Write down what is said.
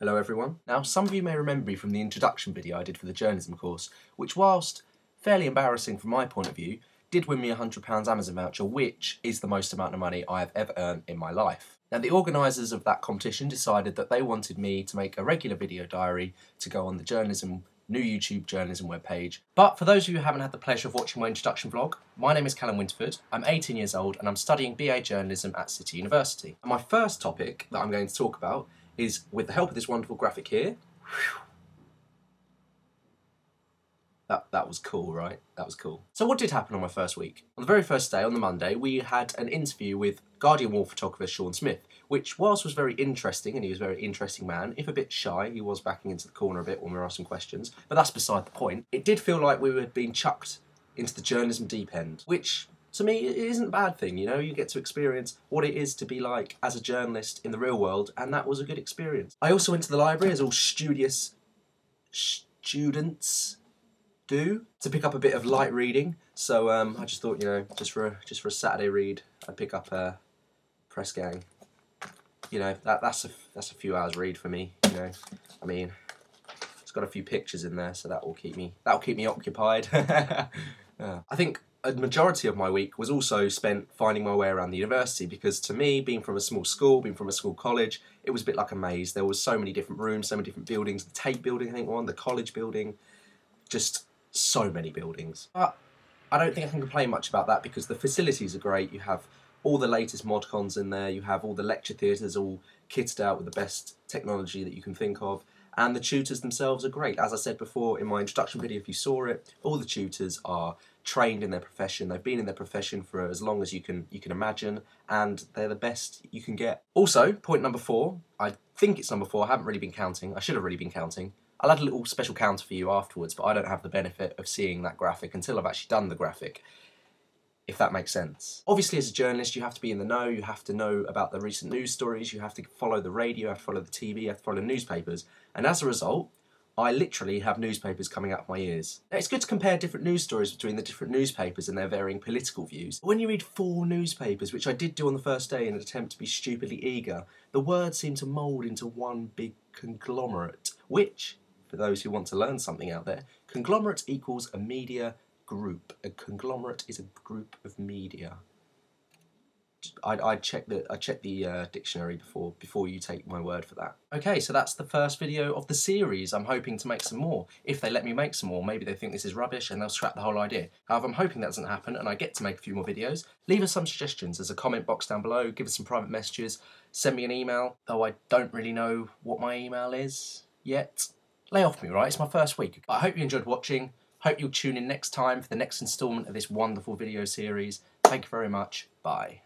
Hello everyone. Now some of you may remember me from the introduction video I did for the journalism course, which whilst fairly embarrassing from my point of view, did win me a £100 Amazon voucher, which is the most amount of money I have ever earned in my life. Now the organisers of that competition decided that they wanted me to make a regular video diary to go on the new YouTube journalism webpage. But for those of you who haven't had the pleasure of watching my introduction vlog, my name is Callum Winterford, I'm 18 years old and I'm studying BA Journalism at City University. And my first topic that I'm going to talk about is, with the help of this wonderful graphic here, that was cool, right? That was cool. So what did happen on my first week? On the very first day, on the Monday, we had an interview with Guardian war photographer Sean Smith, which whilst was very interesting, and he was a very interesting man, if a bit shy, he was backing into the corner a bit when we were asking questions, but that's beside the point. It did feel like we were being chucked into the journalism deep end, which to me, it isn't a bad thing, you know, you get to experience what it is to be like as a journalist in the real world, and that was a good experience. I also went to the library, as all studious students do, to pick up a bit of light reading. So I just thought, you know, just for a Saturday read, I'd pick up Press Gang. You know, that's a few hours read for me, you know. I mean, it's got a few pictures in there, so that'll keep me occupied. I think a majority of my week was also spent finding my way around the university, because to me, being from a small school, being from a school college, it was a bit like a maze. There was so many different rooms, so many different buildings. The Tate building, I think one, the college building, just so many buildings. But I don't think I can complain much about that, because the facilities are great. You have all the latest mod cons in there, you have all the lecture theatres all kitted out with the best technology that you can think of, and the tutors themselves are great. As I said before in my introduction video, if you saw it, all the tutors are trained in their profession. They've been in their profession for as long as you can imagine, and they're the best you can get. Also, point number 4, I think it's number 4, I haven't really been counting, I should have really been counting. I'll add a little special counter for you afterwards, but I don't have the benefit of seeing that graphic until I've actually done the graphic, if that makes sense. Obviously, as a journalist, you have to be in the know, you have to know about the recent news stories, you have to follow the radio, you have to follow the TV, you have to follow newspapers, and as a result, I literally have newspapers coming out of my ears. Now, it's good to compare different news stories between the different newspapers and their varying political views. But when you read 4 newspapers, which I did do on the first day in an attempt to be stupidly eager, the words seem to mould into one big conglomerate, which, for those who want to learn something out there, conglomerate equals a media group. A conglomerate is a group of media. I check the dictionary before you take my word for that. Okay, so that's the first video of the series. I'm hoping to make some more. If they let me make some more, maybe they think this is rubbish and they'll scrap the whole idea. However, I'm hoping that doesn't happen and I get to make a few more videos. Leave us some suggestions. There's a comment box down below. Give us some private messages. Send me an email, though I don't really know what my email is yet. Lay off me, right? It's my first week. I hope you enjoyed watching. Hope you'll tune in next time for the next instalment of this wonderful video series. Thank you very much. Bye.